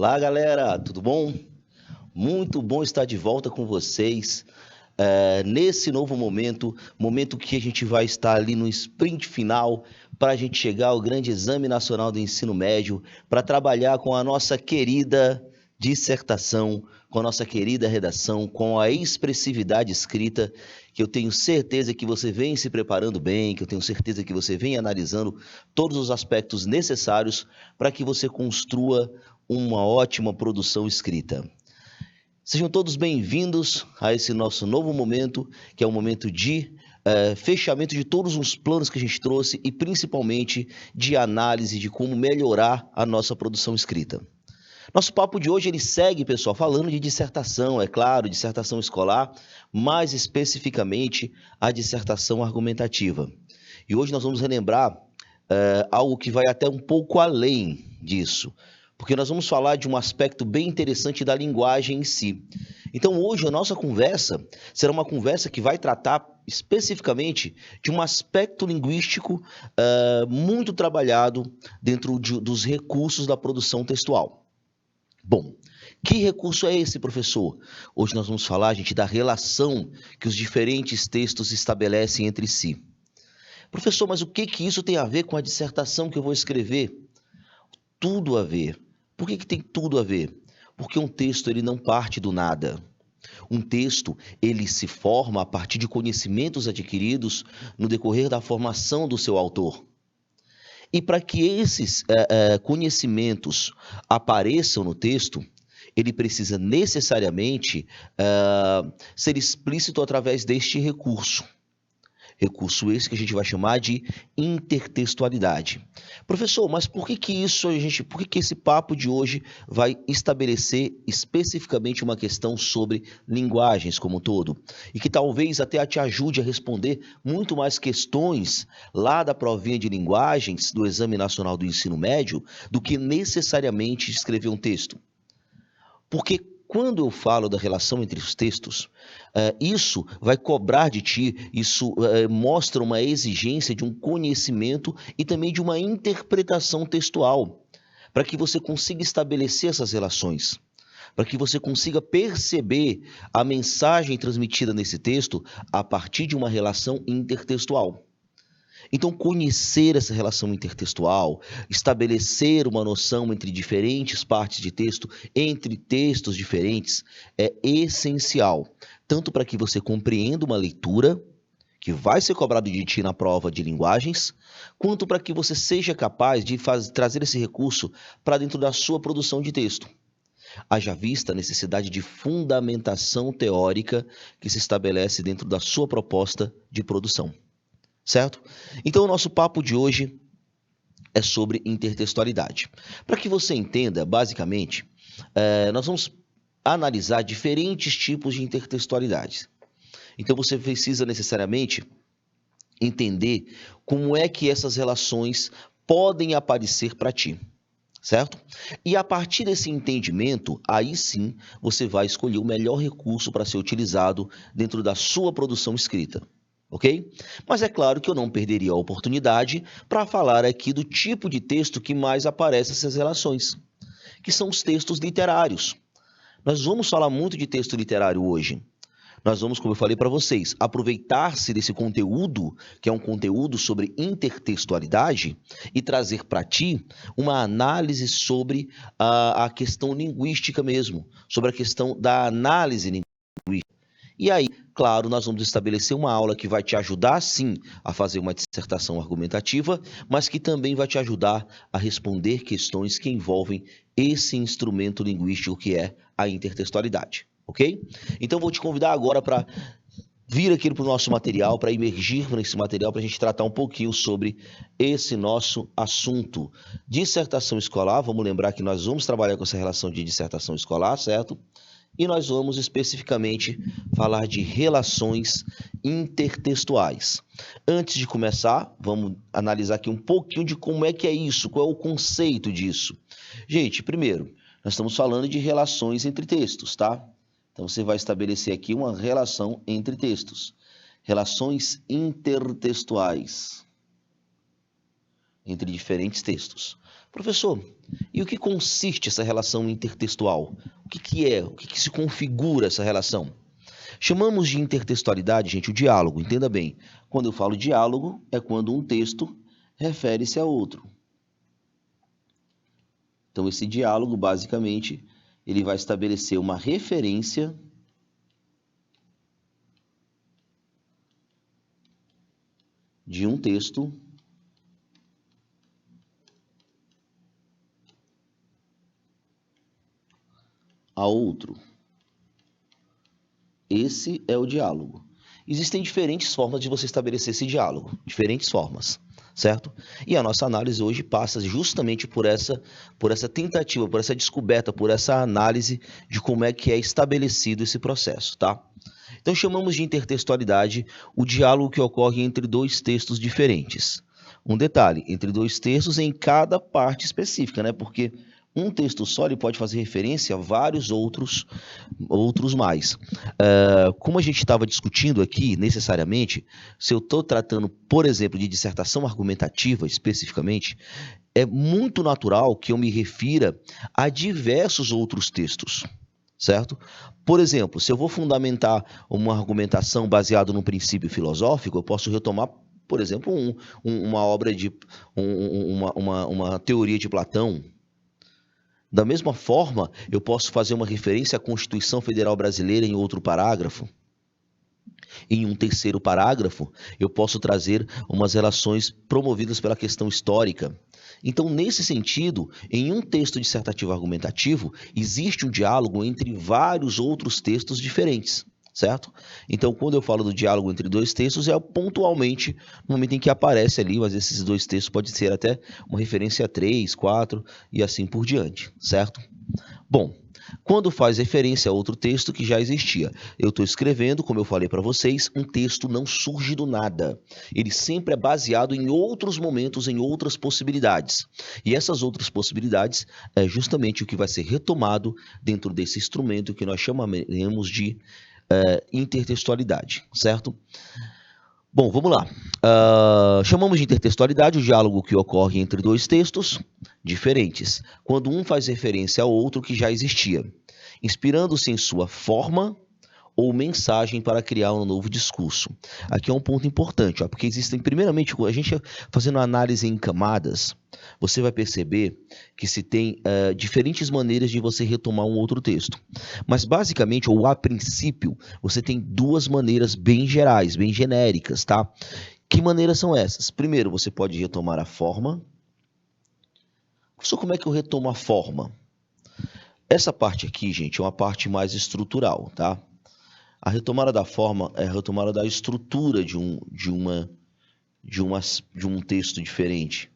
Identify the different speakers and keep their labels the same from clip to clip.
Speaker 1: Olá, galera, tudo bom? Muito bom estar de volta com vocês nesse novo momento que a gente vai estar ali no sprint final para a gente chegar ao grande Exame Nacional do Ensino Médio, para trabalhar com a nossa querida dissertação, com a nossa querida redação, com a expressividade escrita, que eu tenho certeza que você vem se preparando bem, que eu tenho certeza que você vem analisando todos os aspectos necessários para que você construa uma ótima produção escrita. Sejam todos bem-vindos a esse nosso novo momento, que é um momento de fechamento de todos os planos que a gente trouxe e principalmente de análise de como melhorar a nossa produção escrita. Nosso papo de hoje ele segue, pessoal, falando de dissertação, é claro, dissertação escolar, mais especificamente a dissertação argumentativa. E hoje nós vamos relembrar algo que vai até um pouco além disso, porque nós vamos falar de um aspecto bem interessante da linguagem em si. Então hoje a nossa conversa será uma conversa que vai tratar especificamente de um aspecto linguístico muito trabalhado dentro dos recursos da produção textual. Bom, que recurso é esse, professor? Hoje nós vamos falar, gente, da relação que os diferentes textos estabelecem entre si. Professor, mas o que isso tem a ver com a dissertação que eu vou escrever? Tudo a ver. Por que tem tudo a ver? Porque um texto ele não parte do nada. Um texto ele se forma a partir de conhecimentos adquiridos no decorrer da formação do seu autor. E para que esses conhecimentos apareçam no texto, ele precisa necessariamente ser explícito através deste recurso. Recurso esse que a gente vai chamar de intertextualidade. Professor, mas por que esse papo de hoje vai estabelecer especificamente uma questão sobre linguagens como um todo? E que talvez até te ajude a responder muito mais questões lá da provinha de linguagens do Exame Nacional do Ensino Médio do que necessariamente escrever um texto. Porque quando eu falo da relação entre os textos, isso vai cobrar de ti, isso mostra uma exigência de um conhecimento e também de uma interpretação textual, para que você consiga estabelecer essas relações, para que você consiga perceber a mensagem transmitida nesse texto a partir de uma relação intertextual. Então, conhecer essa relação intertextual, estabelecer uma noção entre diferentes partes de texto, entre textos diferentes, é essencial, tanto para que você compreenda uma leitura, que vai ser cobrado de ti na prova de linguagens, quanto para que você seja capaz de trazer esse recurso para dentro da sua produção de texto. Haja vista a necessidade de fundamentação teórica que se estabelece dentro da sua proposta de produção. Certo? Então, o nosso papo de hoje é sobre intertextualidade. Para que você entenda, basicamente, nós vamos analisar diferentes tipos de intertextualidade. Então, você precisa necessariamente entender como é que essas relações podem aparecer para ti. Certo? E a partir desse entendimento, aí sim, você vai escolher o melhor recurso para ser utilizado dentro da sua produção escrita. Ok? Mas é claro que eu não perderia a oportunidade para falar aqui do tipo de texto que mais aparece essas relações, que são os textos literários. Nós vamos falar muito de texto literário hoje. Nós vamos, como eu falei para vocês, aproveitar-se desse conteúdo, que é um conteúdo sobre intertextualidade, e trazer para ti uma análise sobre a questão linguística mesmo, sobre a questão da análise linguística. E aí, claro, nós vamos estabelecer uma aula que vai te ajudar, sim, a fazer uma dissertação argumentativa, mas que também vai te ajudar a responder questões que envolvem esse instrumento linguístico que é a intertextualidade, ok? Então, vou te convidar agora para vir aqui para o nosso material, para emergir nesse material, para a gente tratar um pouquinho sobre esse nosso assunto. Dissertação escolar, vamos lembrar que nós vamos trabalhar com essa relação de dissertação escolar, certo? E nós vamos especificamente falar de relações intertextuais. Antes de começar, vamos analisar aqui um pouquinho de como é que é isso, qual é o conceito disso. Gente, primeiro, nós estamos falando de relações entre textos, tá? Então, você vai estabelecer aqui uma relação entre textos. Relações intertextuais entre diferentes textos. Professor, e o que consiste essa relação intertextual? O que é? O que se configura essa relação? Chamamos de intertextualidade, gente, o diálogo, entenda bem. Quando eu falo diálogo, é quando um texto refere-se a outro. Então, esse diálogo, basicamente, ele vai estabelecer uma referência de um texto a outro. Esse é o diálogo. Existem diferentes formas de você estabelecer esse diálogo, diferentes formas, certo? E a nossa análise hoje passa justamente por essa tentativa, por essa descoberta, por essa análise de como é que é estabelecido esse processo, tá? Então chamamos de intertextualidade o diálogo que ocorre entre dois textos diferentes. Um detalhe, entre dois textos em cada parte específica, né? Porque um texto só ele pode fazer referência a vários outros mais. Como a gente estava discutindo aqui, necessariamente, se eu estou tratando, por exemplo, de dissertação argumentativa especificamente, é muito natural que eu me refira a diversos outros textos, certo? Por exemplo, se eu vou fundamentar uma argumentação baseada num princípio filosófico, eu posso retomar, por exemplo, uma obra de uma teoria de Platão. Da mesma forma, eu posso fazer uma referência à Constituição Federal Brasileira em outro parágrafo. Em um terceiro parágrafo, eu posso trazer umas relações promovidas pela questão histórica. Então, nesse sentido, em um texto dissertativo argumentativo, existe um diálogo entre vários outros textos diferentes, certo? Então, quando eu falo do diálogo entre dois textos, é pontualmente no momento em que aparece ali, mas esses dois textos podem ser até uma referência a 3, 4 e assim por diante, certo? Bom, quando faz referência a outro texto que já existia, eu estou escrevendo, como eu falei para vocês, um texto não surge do nada. Ele sempre é baseado em outros momentos, em outras possibilidades. E essas outras possibilidades é justamente o que vai ser retomado dentro desse instrumento que nós chamaremos de intertextualidade, certo? Bom, vamos lá. Chamamos de intertextualidade o diálogo que ocorre entre dois textos diferentes, quando um faz referência ao outro que já existia, inspirando-se em sua forma ou mensagem para criar um novo discurso. Aqui é um ponto importante, porque existem, primeiramente, a gente fazendo uma análise em camadas, você vai perceber que se tem diferentes maneiras de você retomar um outro texto. Mas, basicamente, ou a princípio, você tem duas maneiras bem gerais, bem genéricas, tá? Que maneiras são essas? Primeiro, você pode retomar a forma. Professor, como é que eu retomo a forma? Essa parte aqui, gente, é uma parte mais estrutural, tá? A retomada da forma é a retomada da estrutura de um texto diferente.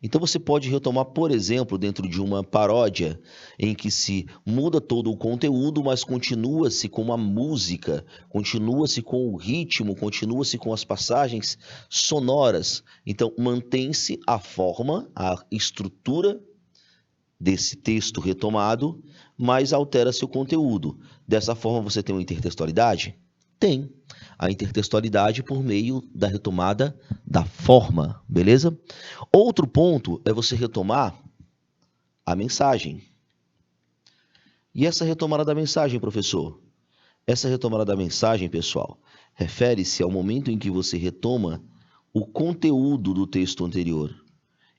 Speaker 1: Então você pode retomar, por exemplo, dentro de uma paródia, em que se muda todo o conteúdo, mas continua-se com a música, continua-se com o ritmo, continua-se com as passagens sonoras. Então mantém-se a forma, a estrutura desse texto retomado, mas altera-se o conteúdo. Dessa forma, você tem uma intertextualidade? Tem. A intertextualidade por meio da retomada da forma, beleza? Outro ponto é você retomar a mensagem. E essa retomada da mensagem, professor? Essa retomada da mensagem, pessoal, refere-se ao momento em que você retoma o conteúdo do texto anterior.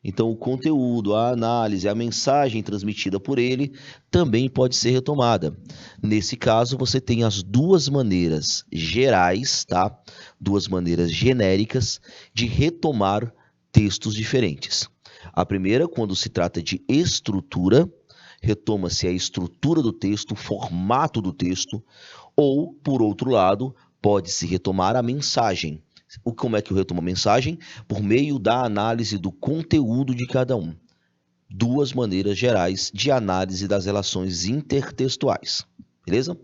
Speaker 1: Então, o conteúdo, a análise, a mensagem transmitida por ele também pode ser retomada. Nesse caso, você tem as duas maneiras gerais, tá? Duas maneiras genéricas de retomar textos diferentes. A primeira, quando se trata de estrutura, retoma-se a estrutura do texto, o formato do texto, ou, por outro lado, pode-se retomar a mensagem. Como é que eu retomo a mensagem? Por meio da análise do conteúdo de cada um. Duas maneiras gerais de análise das relações intertextuais. Beleza?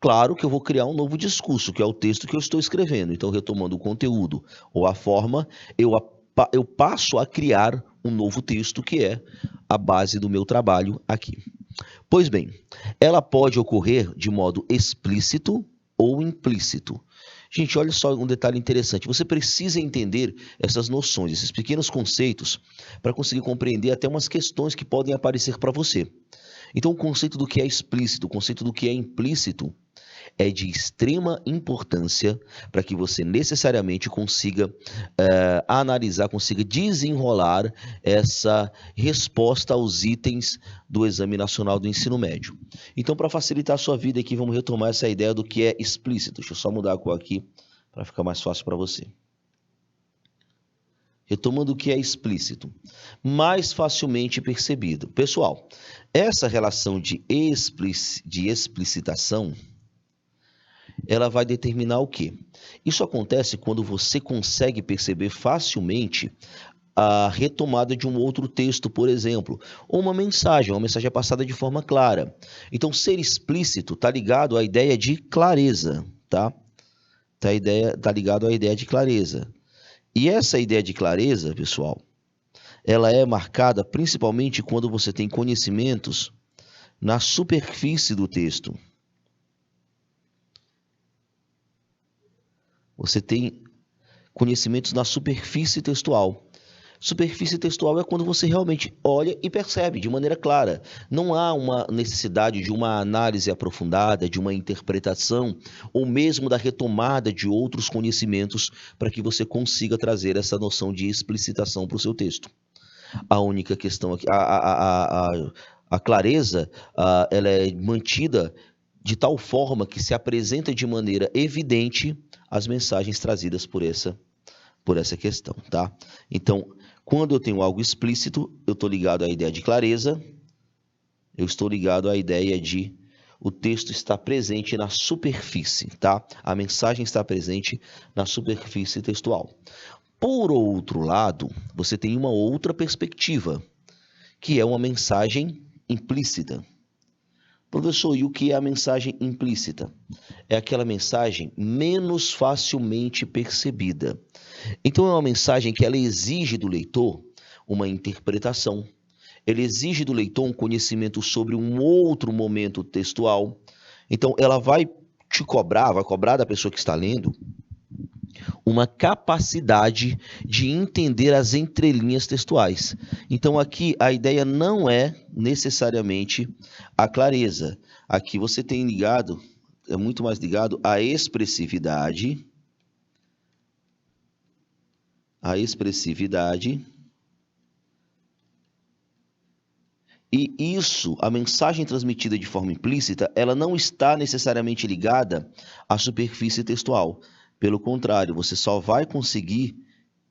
Speaker 1: Claro que eu vou criar um novo discurso, que é o texto que eu estou escrevendo. Então, retomando o conteúdo ou a forma, eu passo a criar um novo texto, que é a base do meu trabalho aqui. Pois bem, ela pode ocorrer de modo explícito ou implícito. Gente, olha só um detalhe interessante. Você precisa entender essas noções, esses pequenos conceitos, para conseguir compreender até umas questões que podem aparecer para você. Então, o conceito do que é explícito, o conceito do que é implícito, é de extrema importância para que você necessariamente consiga analisar, consiga desenrolar essa resposta aos itens do Exame Nacional do Ensino Médio. Então, para facilitar a sua vida aqui, vamos retomar essa ideia do que é explícito. Deixa eu só mudar a cor aqui para ficar mais fácil para você. Retomando o que é explícito, mais facilmente percebido. Pessoal, essa relação de explicitação, ela vai determinar o quê? Isso acontece quando você consegue perceber facilmente a retomada de um outro texto, por exemplo, ou uma mensagem é passada de forma clara. Então, ser explícito está ligado à ideia de clareza, tá? Tá ligado à ideia de clareza. E essa ideia de clareza, pessoal, ela é marcada principalmente quando você tem conhecimentos na superfície do texto. Você tem conhecimentos na superfície textual. Superfície textual é quando você realmente olha e percebe de maneira clara. Não há uma necessidade de uma análise aprofundada, de uma interpretação, ou mesmo da retomada de outros conhecimentos para que você consiga trazer essa noção de explicitação para o seu texto. A única questão aqui, a clareza, ela é mantida de tal forma que se apresenta de maneira evidente as mensagens trazidas por essa questão, tá? Então, quando eu tenho algo explícito, eu estou ligado à ideia de clareza, eu estou ligado à ideia de o texto está presente na superfície, tá? A mensagem está presente na superfície textual. Por outro lado, você tem uma outra perspectiva, que é uma mensagem implícita. Professor, e o que é a mensagem implícita? É aquela mensagem menos facilmente percebida. Então, é uma mensagem que ela exige do leitor uma interpretação. Ela exige do leitor um conhecimento sobre um outro momento textual. Então, ela vai cobrar da pessoa que está lendo, uma capacidade de entender as entrelinhas textuais. Então, aqui a ideia não é necessariamente a clareza. Aqui você tem ligado, é muito mais ligado à expressividade. E isso, a mensagem transmitida de forma implícita, ela não está necessariamente ligada à superfície textual. Pelo contrário, você só vai conseguir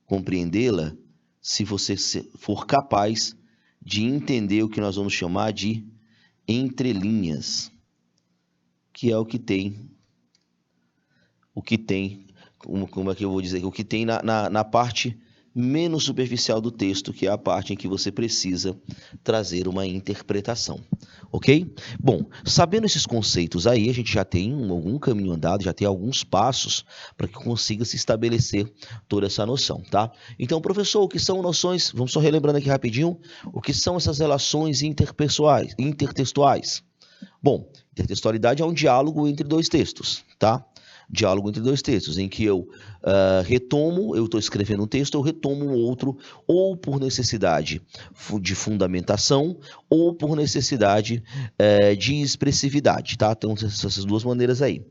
Speaker 1: compreendê-la se você for capaz de entender o que nós vamos chamar de entrelinhas, que é o que tem, como é que eu vou dizer, o que tem na parte menos superficial do texto, que é a parte em que você precisa trazer uma interpretação, ok? Bom, sabendo esses conceitos aí, a gente já tem algum caminho andado, já tem alguns passos para que consiga se estabelecer toda essa noção, tá? Então, professor, o que são noções, vamos só relembrando aqui rapidinho, o que são essas relações intertextuais? Bom, intertextualidade é um diálogo entre dois textos, tá? Diálogo entre dois textos, em que eu eu estou escrevendo um texto, eu retomo um outro, ou por necessidade de fundamentação, ou por necessidade de expressividade, tá? Então, essas duas maneiras aí.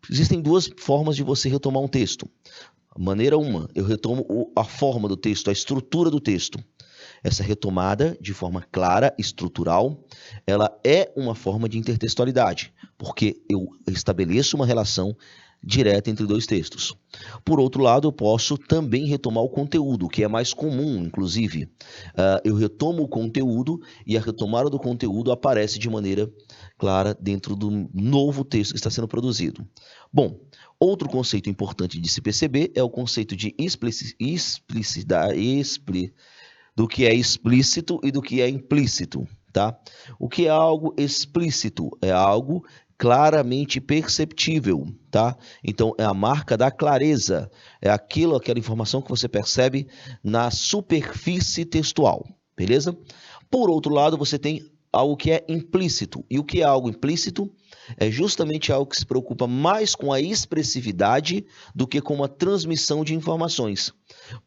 Speaker 1: Existem duas formas de você retomar um texto. Maneira uma, eu retomo a forma do texto, a estrutura do texto. Essa retomada, de forma clara, estrutural, ela é uma forma de intertextualidade, porque eu estabeleço uma relação direta entre dois textos. Por outro lado, eu posso também retomar o conteúdo, que é mais comum, inclusive. Eu retomo o conteúdo e a retomada do conteúdo aparece de maneira clara dentro do novo texto que está sendo produzido. Bom, outro conceito importante de se perceber é o conceito de do que é explícito e do que é implícito, tá? O que é algo explícito? É algo claramente perceptível, tá? Então, é a marca da clareza, é aquela informação que você percebe na superfície textual, beleza? Por outro lado, você tem algo que é implícito. E o que é algo implícito? É justamente algo que se preocupa mais com a expressividade do que com a transmissão de informações.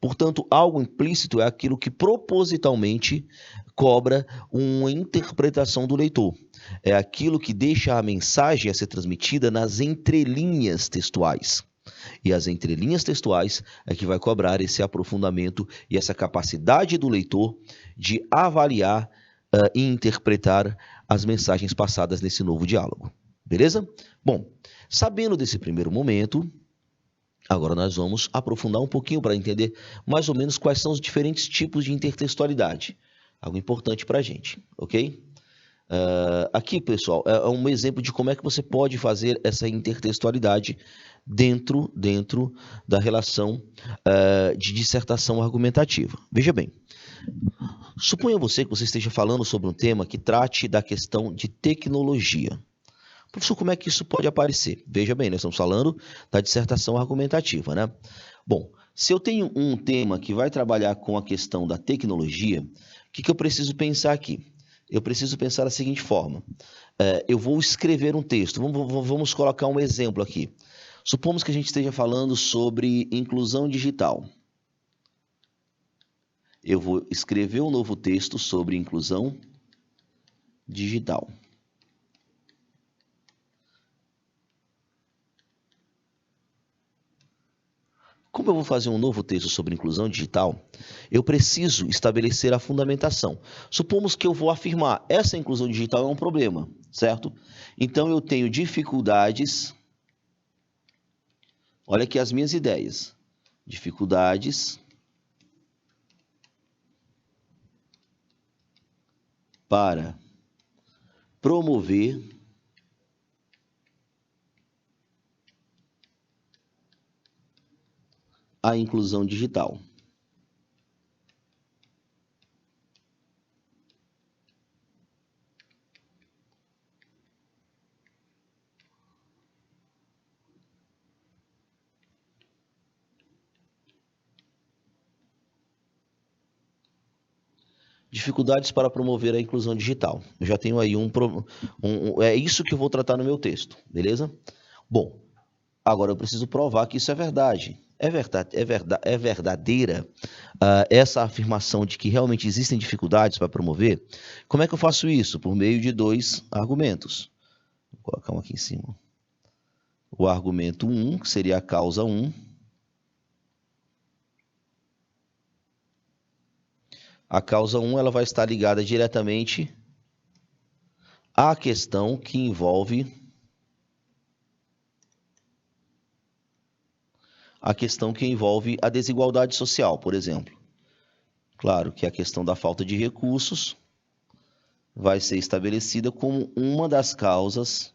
Speaker 1: Portanto, algo implícito é aquilo que propositalmente cobra uma interpretação do leitor. É aquilo que deixa a mensagem a ser transmitida nas entrelinhas textuais. E as entrelinhas textuais é que vai cobrar esse aprofundamento e essa capacidade do leitor de avaliar e interpretar as mensagens passadas nesse novo diálogo. Beleza? Bom, sabendo desse primeiro momento, agora nós vamos aprofundar um pouquinho para entender mais ou menos quais são os diferentes tipos de intertextualidade. Algo importante para a gente, ok? Aqui, pessoal, é um exemplo de como é que você pode fazer essa intertextualidade dentro da relação de dissertação argumentativa. Veja bem, suponha você que você esteja falando sobre um tema que trate da questão de tecnologia. Professor, como é que isso pode aparecer? Veja bem, nós estamos falando da dissertação argumentativa, né? Bom, se eu tenho um tema que vai trabalhar com a questão da tecnologia, o que eu preciso pensar aqui? Eu preciso pensar da seguinte forma. Eu vou escrever um texto. Vamos colocar um exemplo aqui. Supomos que a gente esteja falando sobre inclusão digital. Eu vou escrever um novo texto sobre inclusão digital. Como eu vou fazer um novo texto sobre inclusão digital, eu preciso estabelecer a fundamentação. Supomos que eu vou afirmar, essa inclusão digital é um problema, certo? Então eu tenho dificuldades, olha aqui as minhas ideias, dificuldades para promover a inclusão digital. Dificuldades para promover a inclusão digital. Eu já tenho aí é isso que eu vou tratar no meu texto, beleza? Bom, agora eu preciso provar que isso é verdade. É verdadeira essa afirmação de que realmente existem dificuldades para promover? Como é que eu faço isso? Por meio de dois argumentos. Vou colocar um aqui em cima. O argumento 1, que seria a causa 1. A causa 1 ela vai estar ligada diretamente à questão que envolve a desigualdade social, por exemplo. Claro que a questão da falta de recursos vai ser estabelecida como uma das causas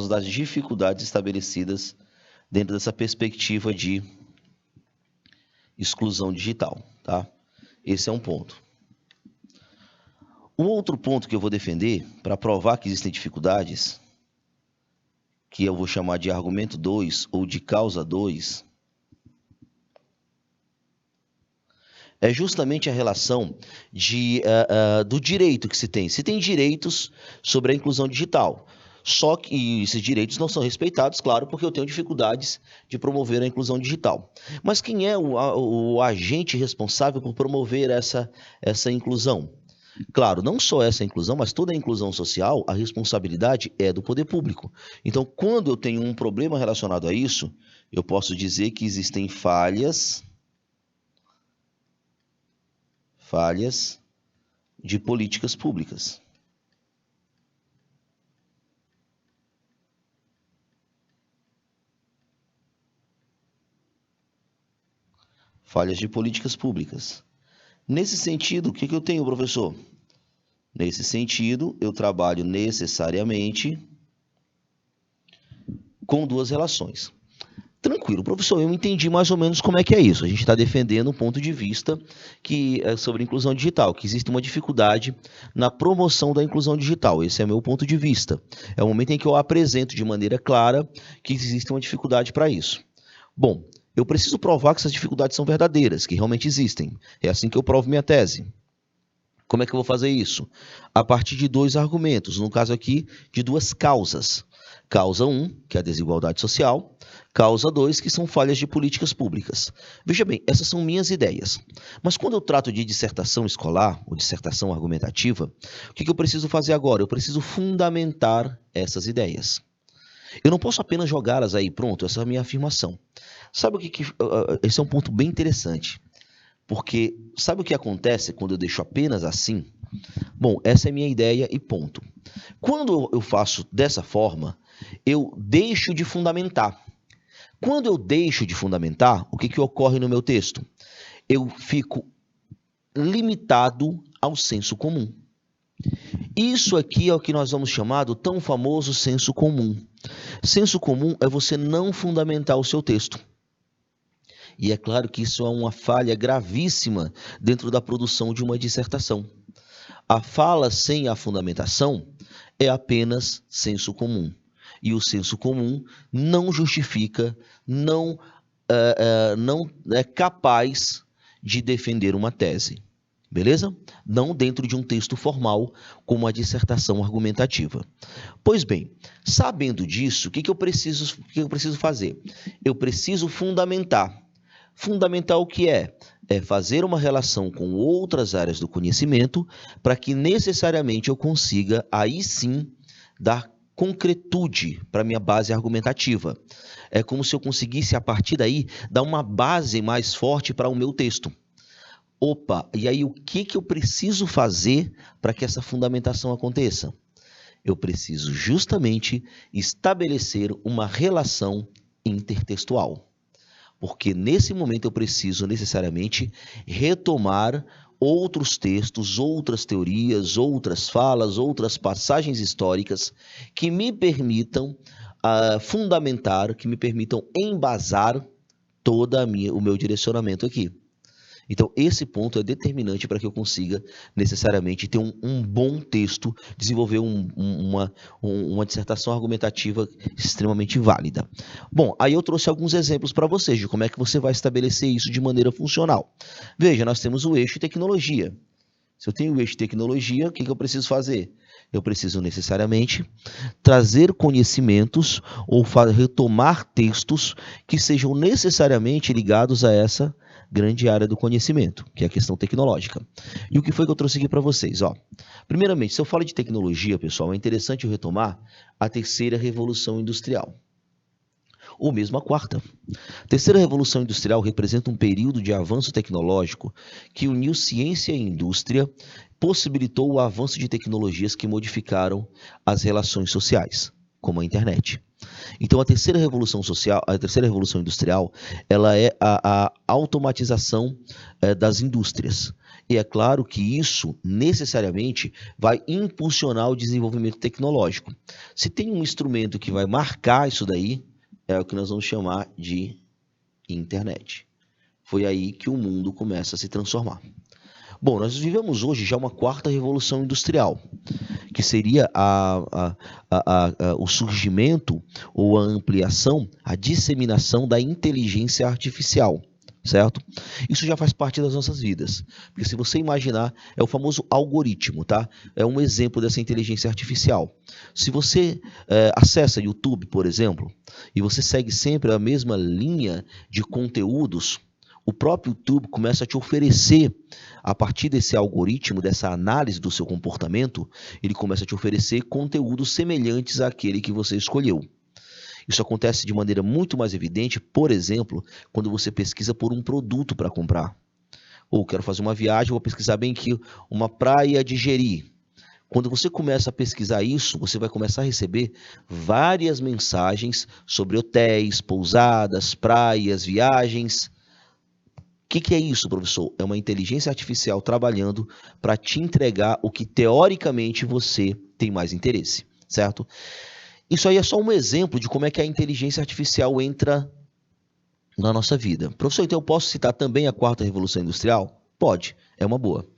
Speaker 1: das dificuldades estabelecidas dentro dessa perspectiva de exclusão digital, tá? Esse é um ponto. Um outro ponto que eu vou defender para provar que existem dificuldades, que eu vou chamar de argumento 2 ou de causa 2, é justamente a relação do direito que se tem. Se tem direitos sobre a inclusão digital, só que esses direitos não são respeitados, claro, porque eu tenho dificuldades de promover a inclusão digital. Mas quem é o agente responsável por promover essa inclusão? Claro, não só essa inclusão, mas toda a inclusão social, a responsabilidade é do poder público. Então, quando eu tenho um problema relacionado a isso, eu posso dizer que existem falhas de políticas públicas. Falhas de políticas públicas. Nesse sentido, o que eu tenho, professor? Nesse sentido, eu trabalho necessariamente com duas relações. Tranquilo, professor, eu entendi mais ou menos como é que é isso. A gente está defendendo um ponto de vista que é sobre inclusão digital, que existe uma dificuldade na promoção da inclusão digital. Esse é meu ponto de vista. É o momento em que eu apresento de maneira clara que existe uma dificuldade para isso. Bom, Eu preciso provar que essas dificuldades são verdadeiras, que realmente existem. É assim que eu provo minha tese. Como é que eu vou fazer isso? A partir de 2 argumentos, no caso aqui, de 2 causas. Causa 1, que é a desigualdade social. Causa 2, que são falhas de políticas públicas. Veja bem, essas são minhas ideias. Mas quando eu trato de dissertação escolar, ou dissertação argumentativa, o que eu preciso fazer agora? Eu preciso fundamentar essas ideias. Eu não posso apenas jogá-las aí, pronto, essa é a minha afirmação. Sabe o que esse é um ponto bem interessante. Porque sabe o que acontece quando eu deixo apenas assim? Bom, essa é a minha ideia e ponto. Quando eu faço dessa forma, eu deixo de fundamentar. Quando eu deixo de fundamentar, o que ocorre no meu texto? Eu fico limitado ao senso comum. Isso aqui é o que nós vamos chamar do tão famoso senso comum. Senso comum é você não fundamentar o seu texto. E é claro que isso é uma falha gravíssima dentro da produção de uma dissertação. A fala sem a fundamentação é apenas senso comum. E o senso comum não justifica, não é capaz de defender uma tese. Beleza? Não dentro de um texto formal, como a dissertação argumentativa. Pois bem, sabendo disso, o que eu preciso fazer? Eu preciso fundamentar. Fundamental o que é? É fazer uma relação com outras áreas do conhecimento para que necessariamente eu consiga, aí sim, dar concretude para a minha base argumentativa. É como se eu conseguisse, a partir daí, dar uma base mais forte para o meu texto. Opa, e aí o que eu preciso fazer para que essa fundamentação aconteça? Eu preciso justamente estabelecer uma relação intertextual. Porque nesse momento eu preciso necessariamente retomar outros textos, outras teorias, outras falas, outras passagens históricas que me permitam fundamentar, que me permitam embasar todo o meu direcionamento aqui. Então, esse ponto é determinante para que eu consiga necessariamente ter um bom texto, desenvolver uma dissertação argumentativa extremamente válida. Bom, aí eu trouxe alguns exemplos para vocês de como é que você vai estabelecer isso de maneira funcional. Veja, nós temos o eixo tecnologia. Se eu tenho o eixo tecnologia, o que eu preciso fazer? Eu preciso necessariamente trazer conhecimentos ou retomar textos que sejam necessariamente ligados a essa grande área do conhecimento, que é a questão tecnológica. E o que foi que eu trouxe aqui para vocês? Primeiramente, se eu falo de tecnologia, pessoal, é interessante eu retomar a terceira revolução industrial. Ou mesmo a quarta. A terceira revolução industrial representa um período de avanço tecnológico que uniu ciência e indústria, possibilitou o avanço de tecnologias que modificaram as relações sociais, como a internet. Então, a terceira revolução industrial, ela é a automatização das indústrias. E é claro que isso, necessariamente, vai impulsionar o desenvolvimento tecnológico. Se tem um instrumento que vai marcar isso daí, é o que nós vamos chamar de internet. Foi aí que o mundo começa a se transformar. Bom, nós vivemos hoje já uma quarta revolução industrial, que seria o surgimento ou a ampliação, a disseminação da inteligência artificial, certo? Isso já faz parte das nossas vidas, porque se você imaginar, é o famoso algoritmo, tá? É um exemplo dessa inteligência artificial. Se você acessa YouTube, por exemplo, e você segue sempre a mesma linha de conteúdos, o próprio YouTube começa a te oferecer, a partir desse algoritmo, dessa análise do seu comportamento, ele começa a te oferecer conteúdos semelhantes àquele que você escolheu. Isso acontece de maneira muito mais evidente, por exemplo, quando você pesquisa por um produto para comprar. Ou quero fazer uma viagem, vou pesquisar bem aqui uma praia de Jeri. Quando você começa a pesquisar isso, você vai começar a receber várias mensagens sobre hotéis, pousadas, praias, viagens. O que é isso, professor? É uma inteligência artificial trabalhando para te entregar o que teoricamente você tem mais interesse, certo? Isso aí é só um exemplo de como é que a inteligência artificial entra na nossa vida. Professor, então eu posso citar também a quarta revolução industrial? Pode, é uma boa.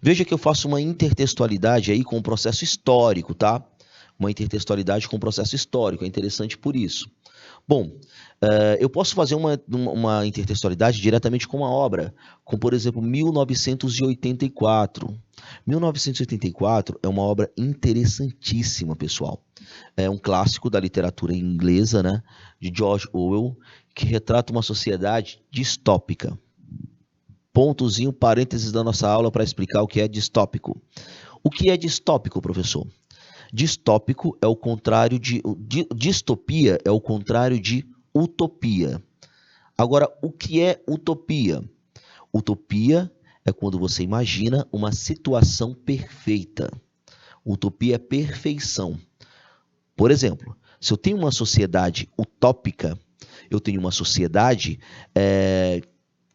Speaker 1: Veja que eu faço uma intertextualidade aí com o processo histórico, tá? Uma intertextualidade com o processo histórico, é interessante por isso. Bom, eu posso fazer uma intertextualidade diretamente com uma obra, como por exemplo 1984. 1984 é uma obra interessantíssima, pessoal. É um clássico da literatura inglesa, né, de George Orwell, que retrata uma sociedade distópica. Pontozinho, parênteses da nossa aula para explicar o que é distópico. O que é distópico, professor? Distópico é o contrário de. Distopia é o contrário de utopia. Agora, o que é utopia? Utopia é quando você imagina uma situação perfeita. Utopia é perfeição. Por exemplo, se eu tenho uma sociedade utópica, eu tenho uma sociedade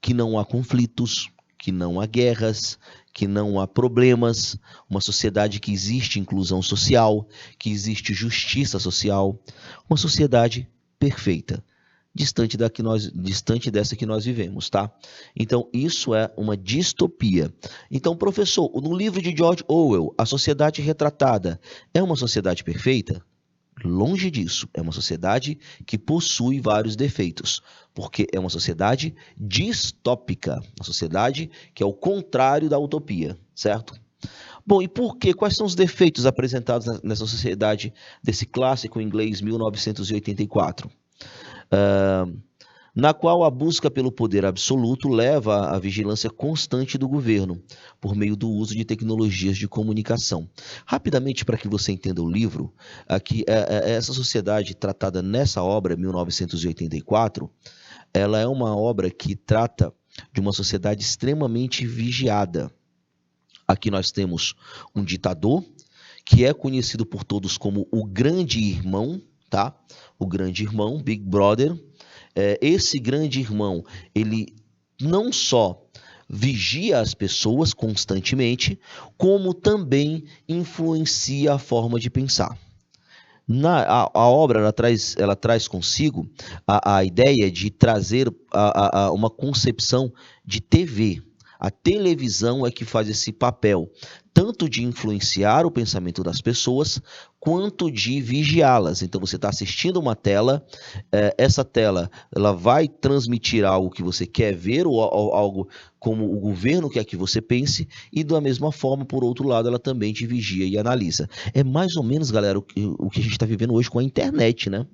Speaker 1: que não há conflitos, que não há guerras, que não há problemas, uma sociedade que existe inclusão social, que existe justiça social, uma sociedade perfeita, distante dessa que nós vivemos, tá? Então, isso é uma distopia. Então, professor, no livro de George Orwell, a sociedade retratada é uma sociedade perfeita? Longe disso, é uma sociedade que possui vários defeitos, porque é uma sociedade distópica, uma sociedade que é o contrário da utopia, certo? Bom, e por quê? Quais são os defeitos apresentados nessa sociedade desse clássico inglês 1984? Na qual a busca pelo poder absoluto leva à vigilância constante do governo, por meio do uso de tecnologias de comunicação. Rapidamente, para que você entenda o livro, aqui, essa sociedade tratada nessa obra, 1984, ela é uma obra que trata de uma sociedade extremamente vigiada. Aqui nós temos um ditador, que é conhecido por todos como o Grande Irmão, tá? O Grande Irmão, Big Brother. Esse grande irmão, ele não só vigia as pessoas constantemente, como também influencia a forma de pensar. A obra ela traz consigo a ideia de trazer uma concepção de TV. A televisão é que faz esse papel, tanto de influenciar o pensamento das pessoas, quanto de vigiá-las. Então, você está assistindo uma tela, essa tela ela vai transmitir algo que você quer ver, ou algo como o governo quer que você pense, e da mesma forma, por outro lado, ela também te vigia e analisa. É mais ou menos, galera, o que a gente está vivendo hoje com a internet, né?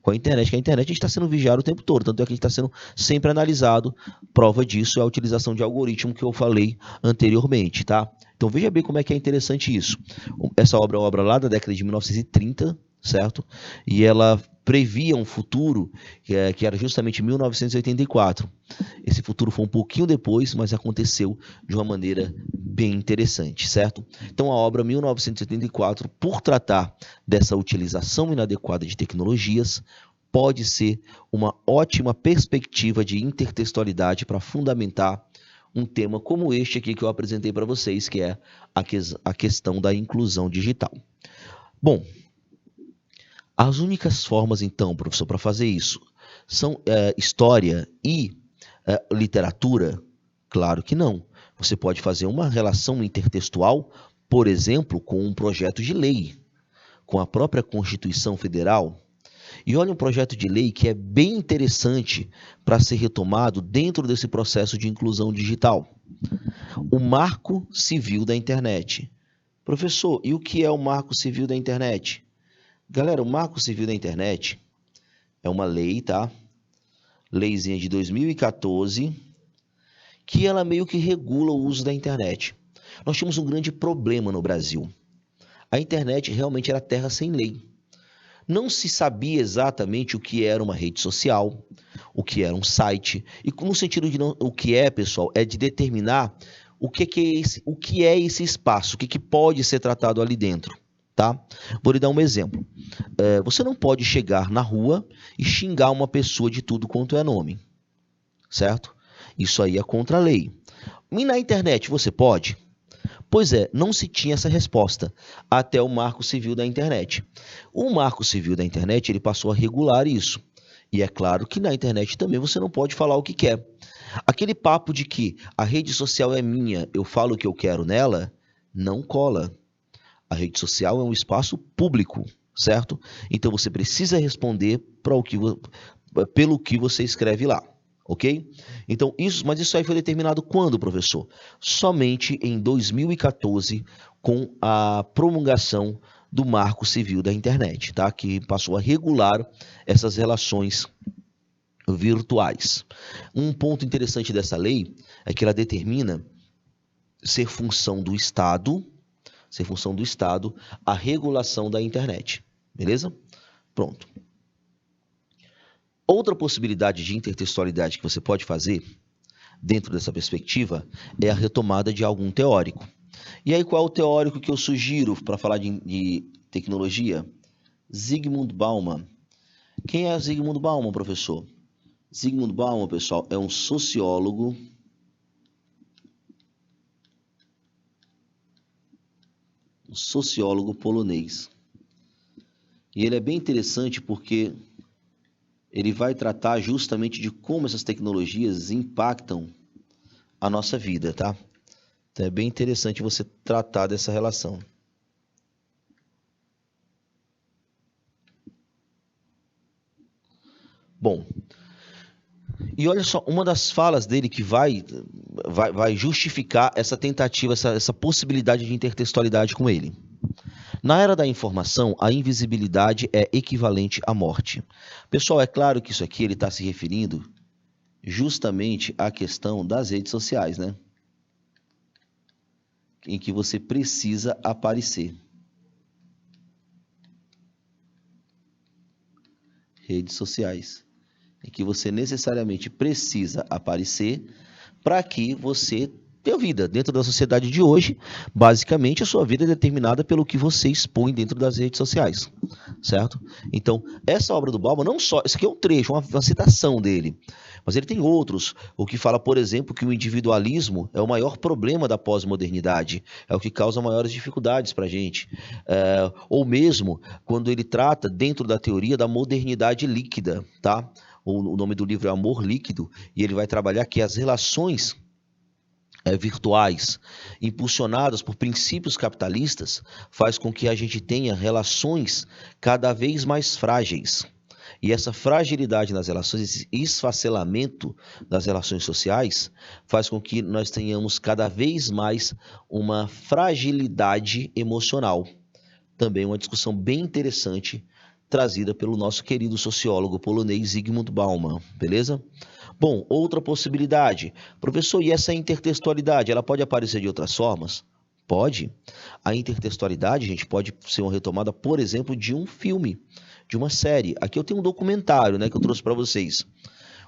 Speaker 1: Com a internet, que a internet a gente está sendo vigiado o tempo todo, tanto é que a gente está sendo sempre analisado. Prova disso é a utilização de algoritmo que eu falei anteriormente, tá? Então veja bem como é que é interessante isso. Essa obra é uma obra lá da década de 1930, certo? E ela previa um futuro que era justamente 1984. Esse futuro foi um pouquinho depois, mas aconteceu de uma maneira bem interessante, certo? Então a obra 1984, por tratar dessa utilização inadequada de tecnologias, pode ser uma ótima perspectiva de intertextualidade para fundamentar um tema como este aqui que eu apresentei para vocês, que é a questão da inclusão digital. Bom, as únicas formas, então, professor, para fazer isso são história e literatura? Claro que não. Você pode fazer uma relação intertextual, por exemplo, com um projeto de lei, com a própria Constituição Federal. E olha um projeto de lei que é bem interessante para ser retomado dentro desse processo de inclusão digital. O Marco Civil da Internet. Professor, e o que é o Marco Civil da Internet? Galera, o Marco Civil da Internet é uma lei, tá? Leizinha de 2014, que ela meio que regula o uso da internet. Nós tínhamos um grande problema no Brasil. A internet realmente era terra sem lei. Não se sabia exatamente o que era uma rede social, o que era um site, e no sentido de não, o que é, pessoal, é de determinar o que é esse espaço, o que pode ser tratado ali dentro, tá? Vou lhe dar um exemplo. Você não pode chegar na rua e xingar uma pessoa de tudo quanto é nome, certo? Isso aí é contra a lei. E na internet você pode? Pois é, não se tinha essa resposta até o Marco Civil da Internet. O Marco Civil da Internet ele passou a regular isso. E é claro que na internet também você não pode falar o que quer. Aquele papo de que a rede social é minha, eu falo o que eu quero nela, não cola. A rede social é um espaço público. certo? Então você precisa responder pelo que você escreve lá, ok? Então mas isso aí foi determinado quando, professor? Somente em 2014, com a promulgação do Marco Civil da Internet, tá? Que passou a regular essas relações virtuais. Um ponto interessante dessa lei é que ela determina ser função do Estado a regulação da internet. Beleza? Pronto. Outra possibilidade de intertextualidade que você pode fazer dentro dessa perspectiva é a retomada de algum teórico. E aí qual é o teórico que eu sugiro para falar de tecnologia? Zygmunt Bauman. Quem é Zygmunt Bauman, professor? Zygmunt Bauman, pessoal, é um sociólogo polonês. E ele é bem interessante porque ele vai tratar justamente de como essas tecnologias impactam a nossa vida, tá? Então é bem interessante você tratar dessa relação. Bom, e olha só, uma das falas dele que vai justificar essa tentativa, essa possibilidade de intertextualidade com ele. Na era da informação, a invisibilidade é equivalente à morte. Pessoal, é claro que isso aqui ele está se referindo justamente à questão das redes sociais, né? Em que você precisa aparecer. Redes sociais. Em que você necessariamente precisa aparecer para que você tenha vida. Dentro da sociedade de hoje, basicamente a sua vida é determinada pelo que você expõe dentro das redes sociais, certo? Então, essa obra do Bauman, não só... Isso aqui é um trecho, uma citação dele, mas ele tem outros, o que fala, por exemplo, que o individualismo é o maior problema da pós-modernidade, é o que causa maiores dificuldades para a gente. Ou mesmo quando ele trata, dentro da teoria, da modernidade líquida, tá? O nome do livro é Amor Líquido, e ele vai trabalhar que as relações virtuais, impulsionadas por princípios capitalistas, faz com que a gente tenha relações cada vez mais frágeis. E essa fragilidade nas relações, esse esfacelamento das relações sociais, faz com que nós tenhamos cada vez mais uma fragilidade emocional. Também uma discussão bem interessante trazida pelo nosso querido sociólogo polonês Zygmunt Bauman, beleza? Bom, outra possibilidade. Professor, e essa intertextualidade, ela pode aparecer de outras formas? Pode. A intertextualidade, gente, pode ser uma retomada, por exemplo, de um filme, de uma série. Aqui eu tenho um documentário, né, que eu trouxe para vocês.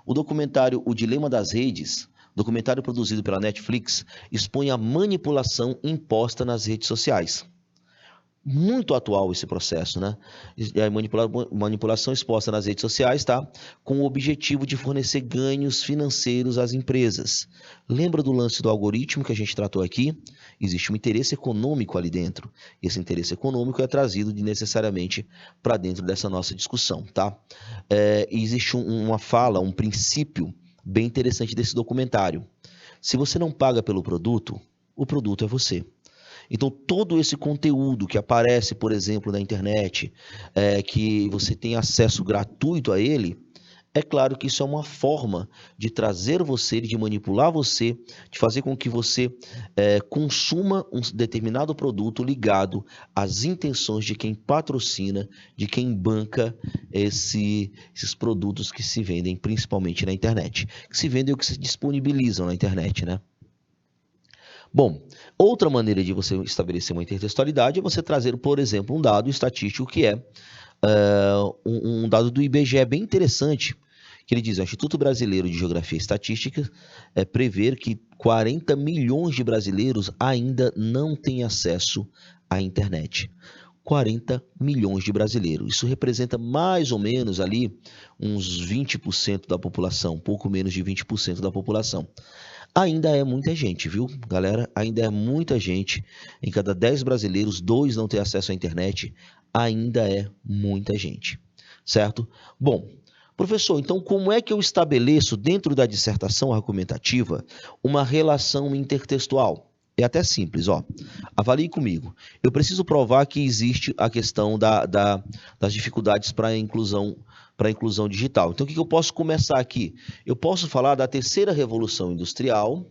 Speaker 1: O documentário O Dilema das Redes, documentário produzido pela Netflix, expõe a manipulação imposta nas redes sociais. Muito atual esse processo, né? A manipulação exposta nas redes sociais, tá? Com o objetivo de fornecer ganhos financeiros às empresas. Lembra do lance do algoritmo que a gente tratou aqui? Existe um interesse econômico ali dentro. E esse interesse econômico é trazido necessariamente para dentro dessa nossa discussão, tá? Existe uma fala, um princípio bem interessante desse documentário. Se você não paga pelo produto, o produto é você. Então, todo esse conteúdo que aparece, por exemplo, na internet, que você tem acesso gratuito a ele, é claro que isso é uma forma de trazer você, de manipular você, de fazer com que você consuma um determinado produto ligado às intenções de quem patrocina, de quem banca esses produtos que se vendem principalmente na internet. Que se vendem ou que se disponibilizam na internet, né? Bom, outra maneira de você estabelecer uma intertextualidade é você trazer, por exemplo, um dado estatístico que é um dado do IBGE bem interessante, que ele diz: o Instituto Brasileiro de Geografia e Estatística prever que 40 milhões de brasileiros ainda não têm acesso à internet. 40 milhões de brasileiros. Isso representa mais ou menos ali uns 20% da população, pouco menos de 20% da população. Ainda é muita gente, viu, galera? Ainda é muita gente. Em cada 10 brasileiros, 2 não têm acesso à internet. Ainda é muita gente, certo? Bom, professor, então como é que eu estabeleço dentro da dissertação argumentativa uma relação intertextual? É até simples, ó. Avalie comigo. Eu preciso provar que existe a questão das dificuldades para a inclusão digital. Então, o que eu posso começar aqui? Eu posso falar da terceira revolução industrial,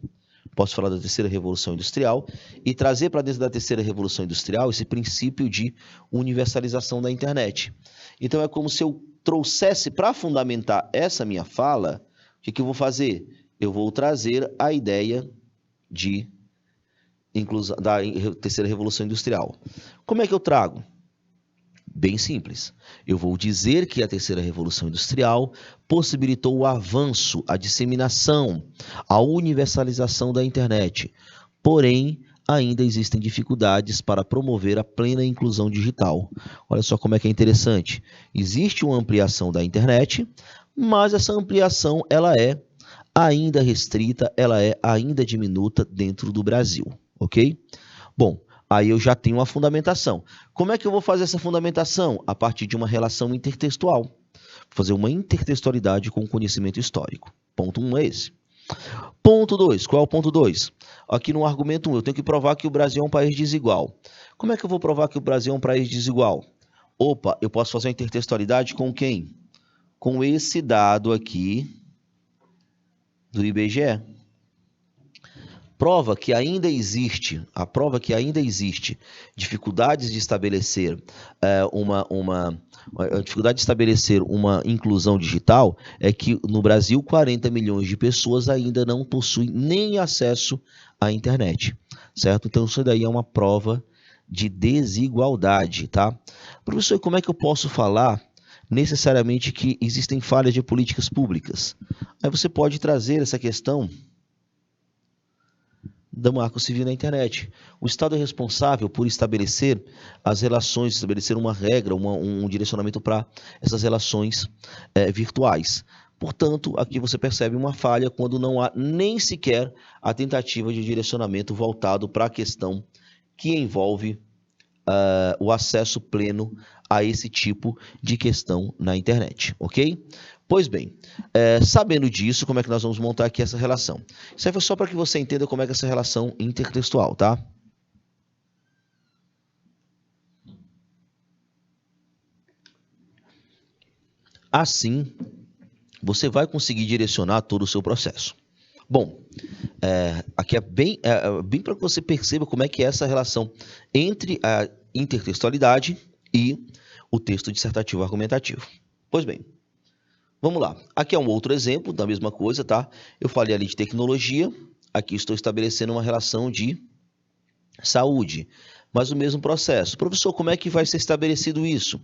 Speaker 1: e trazer para dentro da terceira revolução industrial esse princípio de universalização da internet. Então, é como se eu trouxesse para fundamentar essa minha fala, o que eu vou fazer? Eu vou trazer a ideia da terceira revolução industrial. Como é que eu trago? Bem simples. Eu vou dizer que a terceira revolução industrial possibilitou o avanço, a disseminação, a universalização da internet. Porém, ainda existem dificuldades para promover a plena inclusão digital. Olha só como é que é interessante. Existe uma ampliação da internet, mas essa ampliação ela é ainda restrita, ela é ainda diminuta dentro do Brasil, ok? Bom, aí eu já tenho uma fundamentação. Como é que eu vou fazer essa fundamentação? A partir de uma relação intertextual. Vou fazer uma intertextualidade com o conhecimento histórico. Ponto 1 é esse. Ponto 2, qual é o ponto 2? Aqui no argumento 1, eu tenho que provar que o Brasil é um país desigual. Como é que eu vou provar que o Brasil é um país desigual? Opa, eu posso fazer uma intertextualidade com quem? Com esse dado aqui do IBGE. Prova que ainda existe dificuldades de estabelecer uma inclusão digital é que no Brasil 40 milhões de pessoas ainda não possuem nem acesso à internet, certo? Então isso daí é uma prova de desigualdade, tá? Professor, como é que eu posso falar necessariamente que existem falhas de políticas públicas? Aí você pode trazer essa questão do marco civil na internet. O Estado é responsável por estabelecer as relações, estabelecer uma regra, um direcionamento para essas relações virtuais. Portanto, aqui você percebe uma falha quando não há nem sequer a tentativa de direcionamento voltado para a questão que envolve o acesso pleno a esse tipo de questão na internet, ok? Pois bem, sabendo disso, como é que nós vamos montar aqui essa relação? Isso aí foi só para que você entenda como é que é essa relação intertextual, tá? Assim, você vai conseguir direcionar todo o seu processo. Bom, aqui é bem para que você perceba como é que é essa relação entre a intertextualidade e o texto dissertativo argumentativo. Pois bem, vamos lá. Aqui é um outro exemplo da mesma coisa, tá? Eu falei ali de tecnologia, aqui estou estabelecendo uma relação de saúde, mas o mesmo processo. Professor, como é que vai ser estabelecido isso?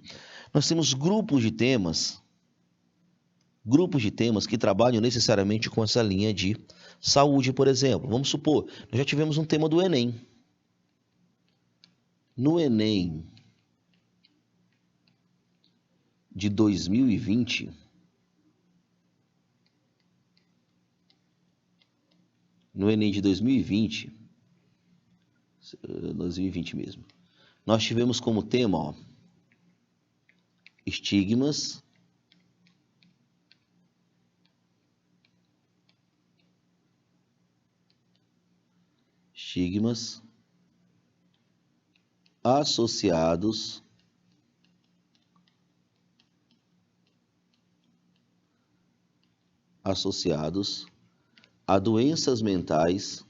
Speaker 1: Nós temos grupos de temas que trabalham necessariamente com essa linha de saúde, por exemplo. Vamos supor, nós já tivemos um tema do Enem. No Enem de 2020, mesmo, nós tivemos como tema, estigmas associados a doenças mentais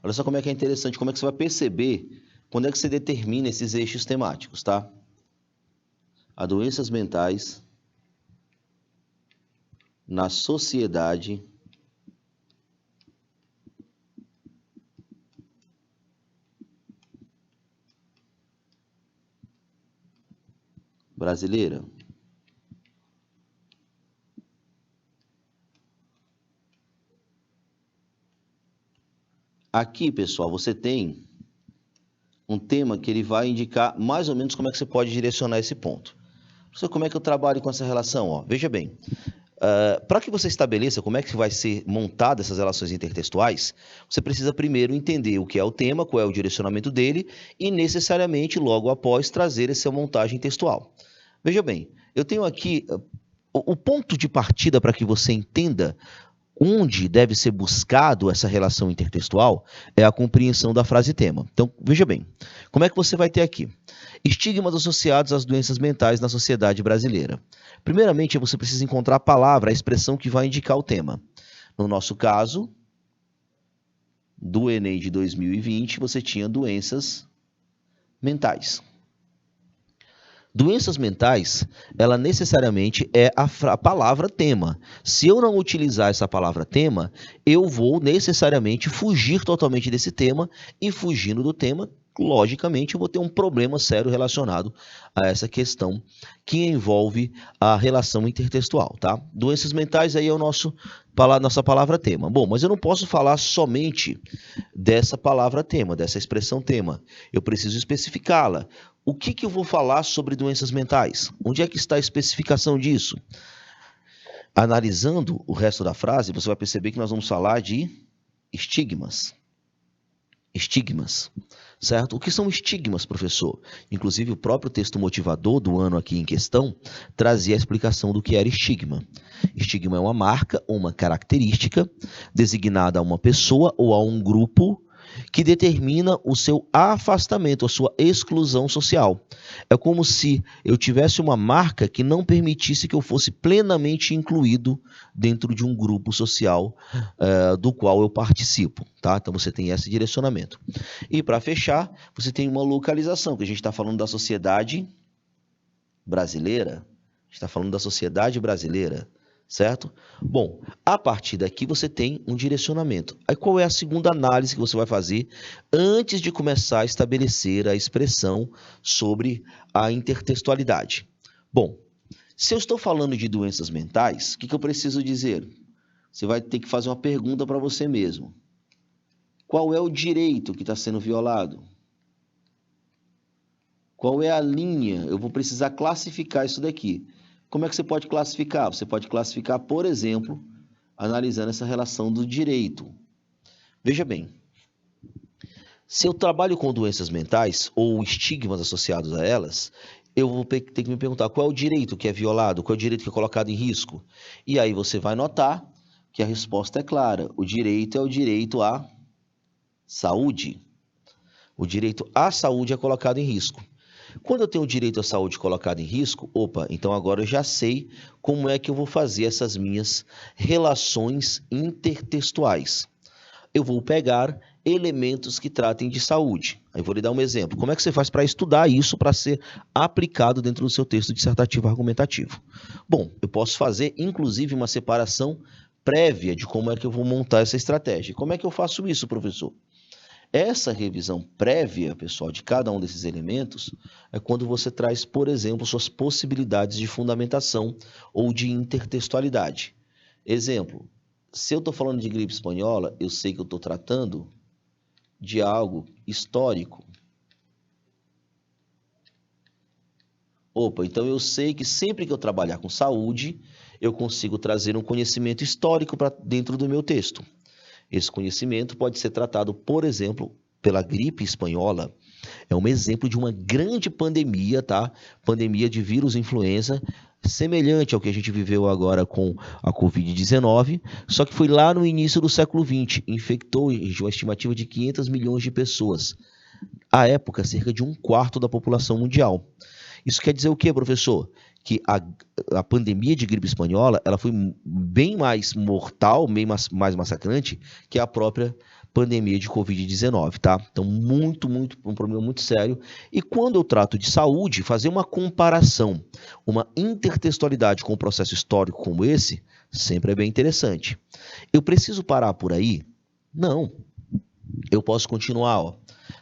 Speaker 1: Olha só como é que é interessante, como é que você vai perceber quando é que você determina esses eixos temáticos, tá? A doenças mentais na sociedade brasileira. Aqui, pessoal, você tem um tema que ele vai indicar mais ou menos como é que você pode direcionar esse ponto. Como é que eu trabalho com essa relação? Ó, veja bem, Para que você estabeleça como é que vai ser montada essas relações intertextuais, você precisa primeiro entender o que é o tema, qual é o direcionamento dele e necessariamente logo após trazer essa montagem textual. Veja bem, eu tenho aqui o ponto de partida para que você entenda onde deve ser buscado essa relação intertextual é a compreensão da frase tema. Então, veja bem, como é que você vai ter aqui? Estigmas associados às doenças mentais na sociedade brasileira. Primeiramente, você precisa encontrar a palavra, a expressão que vai indicar o tema. No nosso caso, do Enem de 2020, você tinha doenças mentais. Doenças mentais, ela necessariamente é a palavra tema. Se eu não utilizar essa palavra tema, eu vou necessariamente fugir totalmente desse tema e fugindo do tema, logicamente, eu vou ter um problema sério relacionado a essa questão que envolve a relação intertextual, tá? Doenças mentais aí é nossa palavra tema. Bom, mas eu não posso falar somente dessa palavra tema, dessa expressão tema. Eu preciso especificá-la. O que eu vou falar sobre doenças mentais? Onde é que está a especificação disso? Analisando o resto da frase, você vai perceber que nós vamos falar de estigmas. Estigmas, certo? O que são estigmas, professor? Inclusive, o próprio texto motivador do ano aqui em questão trazia a explicação do que era estigma. Estigma é uma marca ou uma característica designada a uma pessoa ou a um grupo que determina o seu afastamento, a sua exclusão social. É como se eu tivesse uma marca que não permitisse que eu fosse plenamente incluído dentro de um grupo social do qual eu participo, tá? Então você tem esse direcionamento. E para fechar, você tem uma localização, que a gente está falando da sociedade brasileira. A gente está falando da sociedade brasileira, certo? Bom, a partir daqui você tem um direcionamento. Aí qual é a segunda análise que você vai fazer antes de começar a estabelecer a expressão sobre a intertextualidade? Bom, se eu estou falando de doenças mentais, o que eu preciso dizer? Você vai ter que fazer uma pergunta para você mesmo. Qual é o direito que está sendo violado? Qual é a linha? Eu vou precisar classificar isso daqui. Como é que você pode classificar? Você pode classificar, por exemplo, analisando essa relação do direito. Veja bem, se eu trabalho com doenças mentais ou estigmas associados a elas, eu vou ter que me perguntar qual é o direito que é violado, qual é o direito que é colocado em risco. E aí você vai notar que a resposta é clara. O direito é o direito à saúde. O direito à saúde é colocado em risco. Quando eu tenho o direito à saúde colocado em risco, então agora eu já sei como é que eu vou fazer essas minhas relações intertextuais. Eu vou pegar elementos que tratem de saúde. Aí vou lhe dar um exemplo. Como é que você faz para estudar isso para ser aplicado dentro do seu texto dissertativo argumentativo? Bom, eu posso fazer, inclusive, uma separação prévia de como é que eu vou montar essa estratégia. Como é que eu faço isso, professor? Essa revisão prévia, pessoal, de cada um desses elementos é quando você traz, por exemplo, suas possibilidades de fundamentação ou de intertextualidade. Exemplo, se eu estou falando de gripe espanhola, eu sei que eu estou tratando de algo histórico. Então eu sei que sempre que eu trabalhar com saúde, eu consigo trazer um conhecimento histórico para dentro do meu texto. Esse conhecimento pode ser tratado, por exemplo, pela gripe espanhola. É um exemplo de uma grande pandemia, tá? Pandemia de vírus influenza, semelhante ao que a gente viveu agora com a Covid-19, só que foi lá no início do século XX, infectou uma estimativa de 500 milhões de pessoas. À época, cerca de 1/4 da população mundial. Isso quer dizer o quê, professor? Que a pandemia de gripe espanhola ela foi bem mais mortal, bem mais massacrante que a própria pandemia de Covid-19, tá? Então, um problema muito sério. E quando eu trato de saúde, fazer uma comparação, uma intertextualidade com um processo histórico como esse, sempre é bem interessante. Eu preciso parar por aí? Não. Eu posso continuar,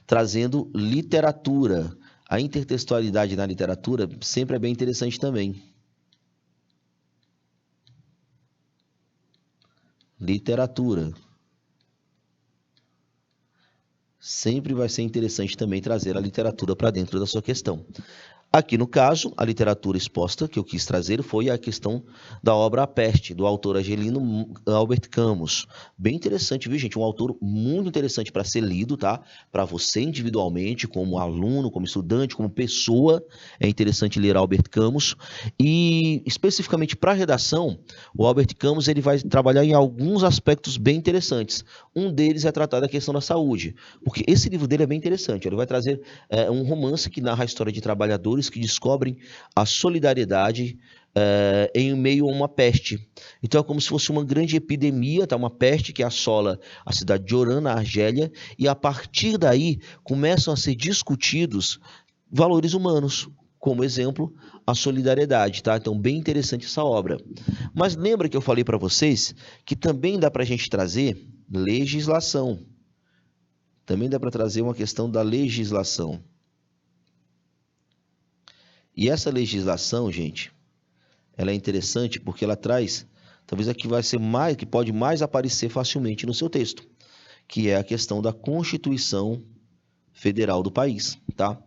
Speaker 1: trazendo literatura. A intertextualidade na literatura sempre é bem interessante também. Literatura. Sempre vai ser interessante também trazer a literatura para dentro da sua questão. Aqui no caso, a literatura exposta que eu quis trazer foi a questão da obra A Peste, do autor argelino Albert Camus. Bem interessante, viu, gente? Um autor muito interessante para ser lido, tá? Para você individualmente, como aluno, como estudante, como pessoa, é interessante ler Albert Camus. E especificamente para a redação, o Albert Camus ele vai trabalhar em alguns aspectos bem interessantes. Um deles é tratar da questão da saúde, porque esse livro dele é bem interessante. Ele vai trazer um romance que narra a história de trabalhadores que descobrem a solidariedade em meio a uma peste. Então é como se fosse uma grande epidemia, tá? Uma peste que assola a cidade de Oran, na Argélia, e a partir daí começam a ser discutidos valores humanos, como exemplo, a solidariedade, tá? Então, bem interessante essa obra. Mas lembra que eu falei para vocês que também dá para a gente trazer legislação. Também dá para trazer uma questão da legislação. E essa legislação, gente, ela é interessante porque ela traz, talvez a que vai ser mais, que pode mais aparecer facilmente no seu texto, que é a questão da Constituição Federal do país, tá?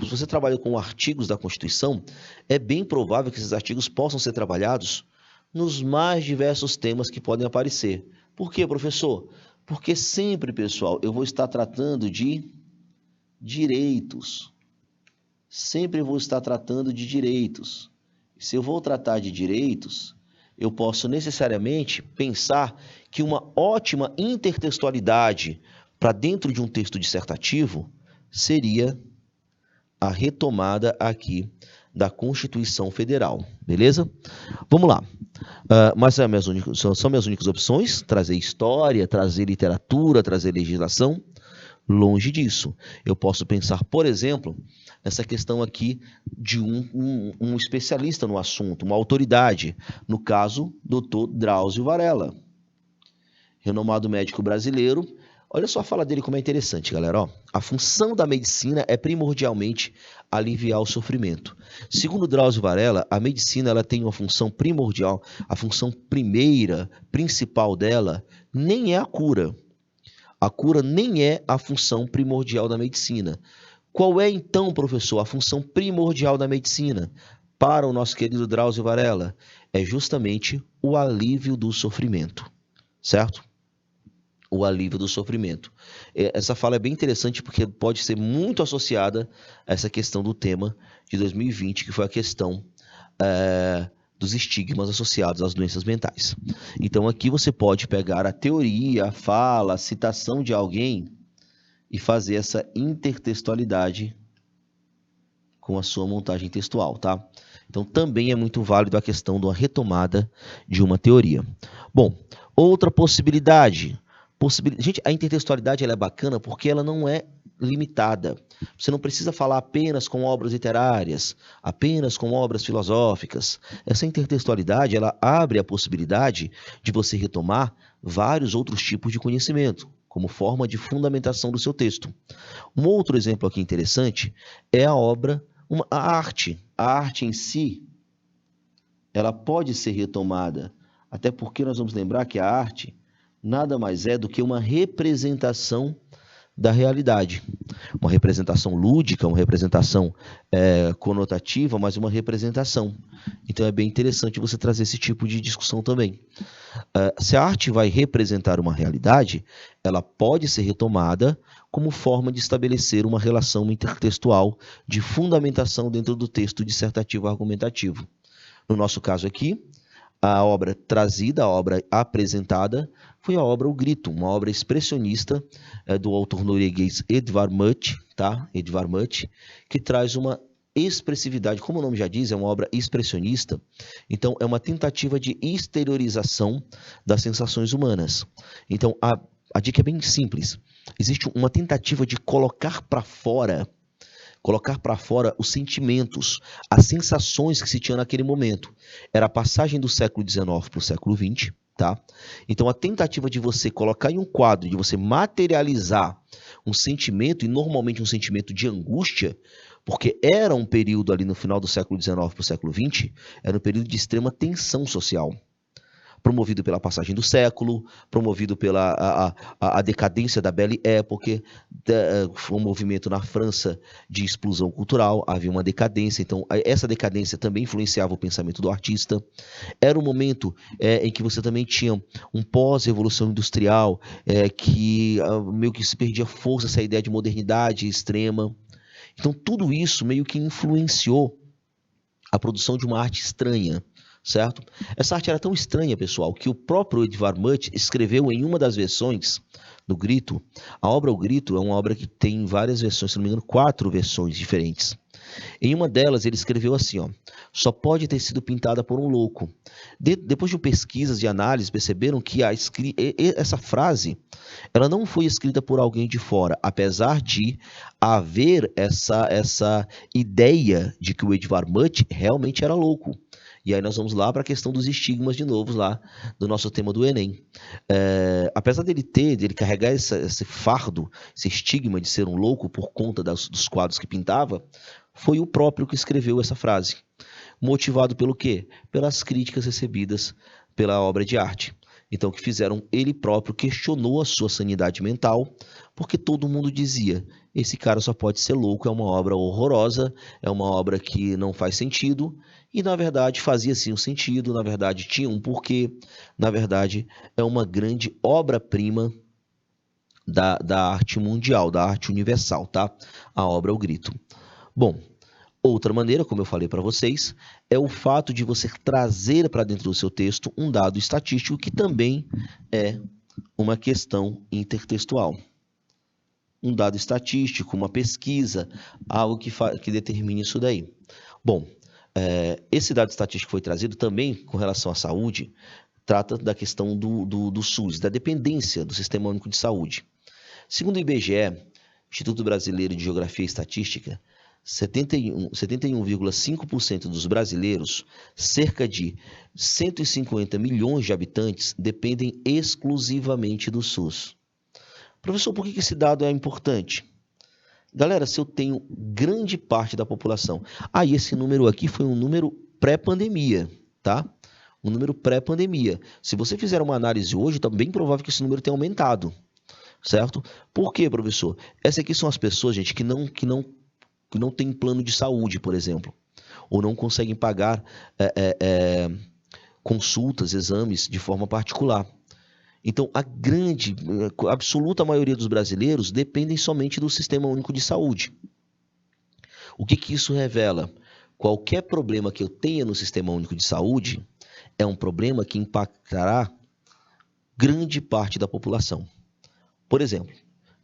Speaker 1: Se você trabalha com artigos da Constituição, é bem provável que esses artigos possam ser trabalhados nos mais diversos temas que podem aparecer. Por quê, professor? Porque sempre, pessoal, eu vou estar tratando de direitos. Sempre vou estar tratando de direitos. Se eu vou tratar de direitos, eu posso necessariamente pensar que uma ótima intertextualidade para dentro de um texto dissertativo seria a retomada aqui da Constituição Federal, beleza? Vamos lá. Mas são minhas únicas opções, trazer história, trazer literatura, trazer legislação. Longe disso. Eu posso pensar, por exemplo, nessa questão aqui de um especialista no assunto, uma autoridade, no caso, Dr. Drauzio Varella, renomado médico brasileiro. Olha só a fala dele como é interessante, galera. Ó, a função da medicina é primordialmente aliviar o sofrimento. Segundo Drauzio Varella, a medicina ela tem uma função primordial, a função primeira, principal dela, nem é a cura. A cura nem é a função primordial da medicina. Qual é, então, professor, a função primordial da medicina para o nosso querido Drauzio Varella? É justamente o alívio do sofrimento, certo? O alívio do sofrimento. Essa fala é bem interessante porque pode ser muito associada a essa questão do tema de 2020, que foi a questão dos estigmas associados às doenças mentais. Então aqui você pode pegar a teoria, a fala, a citação de alguém e fazer essa intertextualidade com a sua montagem textual, tá? Então também é muito válido a questão de uma retomada de uma teoria. Bom, outra possibilidade. Gente, a intertextualidade ela é bacana porque ela não é limitada. Você não precisa falar apenas com obras literárias, apenas com obras filosóficas. Essa intertextualidade ela abre a possibilidade de você retomar vários outros tipos de conhecimento, como forma de fundamentação do seu texto. Um outro exemplo aqui interessante é a obra, a arte. A arte em si, ela pode ser retomada, até porque nós vamos lembrar que a arte nada mais é do que uma representação da realidade. Uma representação lúdica, uma representação conotativa, mas uma representação. Então é bem interessante você trazer esse tipo de discussão também. Se a arte vai representar uma realidade, ela pode ser retomada como forma de estabelecer uma relação intertextual de fundamentação dentro do texto dissertativo argumentativo. No nosso caso aqui, a obra trazida, a obra apresentada, foi a obra O Grito, uma obra expressionista do autor norueguês Edvard Munch, tá? Edvard Munch, que traz uma expressividade, como o nome já diz, é uma obra expressionista, então é uma tentativa de exteriorização das sensações humanas. Então a dica é bem simples, existe uma tentativa de colocar para fora os sentimentos, as sensações que se tinha naquele momento. Era a passagem do século XIX para o século XX, tá? Então, a tentativa de você colocar em um quadro, de você materializar um sentimento, e normalmente um sentimento de angústia, porque era um período ali no final do século XIX para o século XX, era um período de extrema tensão social. promovido pela passagem do século, promovido pela a decadência da Belle Époque, foi um movimento na França de explosão cultural, havia uma decadência, então essa decadência também influenciava o pensamento do artista. Era um momento em que você também tinha um pós-revolução industrial, que meio que se perdia força essa ideia de modernidade extrema. Então tudo isso meio que influenciou a produção de uma arte estranha, certo? Essa arte era tão estranha, pessoal, que o próprio Edvard Munch escreveu em uma das versões do Grito. A obra O Grito é uma obra que tem várias versões, se não me engano, 4 versões diferentes. Em uma delas, ele escreveu assim, ó: só pode ter sido pintada por um louco. Depois de pesquisas e análises, perceberam que essa frase ela não foi escrita por alguém de fora, apesar de haver essa ideia de que o Edvard Munch realmente era louco. E aí nós vamos lá para a questão dos estigmas de novo, lá do nosso tema do Enem. Apesar dele carregar esse fardo, esse estigma de ser um louco por conta dos quadros que pintava, foi o próprio que escreveu essa frase. Motivado pelo quê? Pelas críticas recebidas pela obra de arte. Então, que fizeram, ele próprio questionou a sua sanidade mental, porque todo mundo dizia: esse cara só pode ser louco, é uma obra horrorosa, é uma obra que não faz sentido, e na verdade fazia sim um sentido, na verdade tinha um porquê, na verdade é uma grande obra-prima da arte mundial, da arte universal, tá? A obra O Grito. Bom, outra maneira, como eu falei para vocês, é o fato de você trazer para dentro do seu texto um dado estatístico que também é uma questão intertextual. Um dado estatístico, uma pesquisa, algo que determine isso daí. Bom, esse dado estatístico que foi trazido também com relação à saúde, trata da questão do SUS, da dependência do Sistema Único de Saúde. Segundo o IBGE, Instituto Brasileiro de Geografia e Estatística, 71,5% dos brasileiros, cerca de 150 milhões de habitantes, dependem exclusivamente do SUS. Professor, por que esse dado é importante? Galera, se eu tenho grande parte da população... e esse número aqui foi um número pré-pandemia, tá? Um número pré-pandemia. Se você fizer uma análise hoje, está bem provável que esse número tenha aumentado, certo? Por quê, professor? Essas aqui são as pessoas, gente, que não têm plano de saúde, por exemplo, ou não conseguem pagar consultas, exames de forma particular. Então, a absoluta maioria dos brasileiros dependem somente do Sistema Único de Saúde. O que isso revela? Qualquer problema que eu tenha no Sistema Único de Saúde é um problema que impactará grande parte da população. Por exemplo,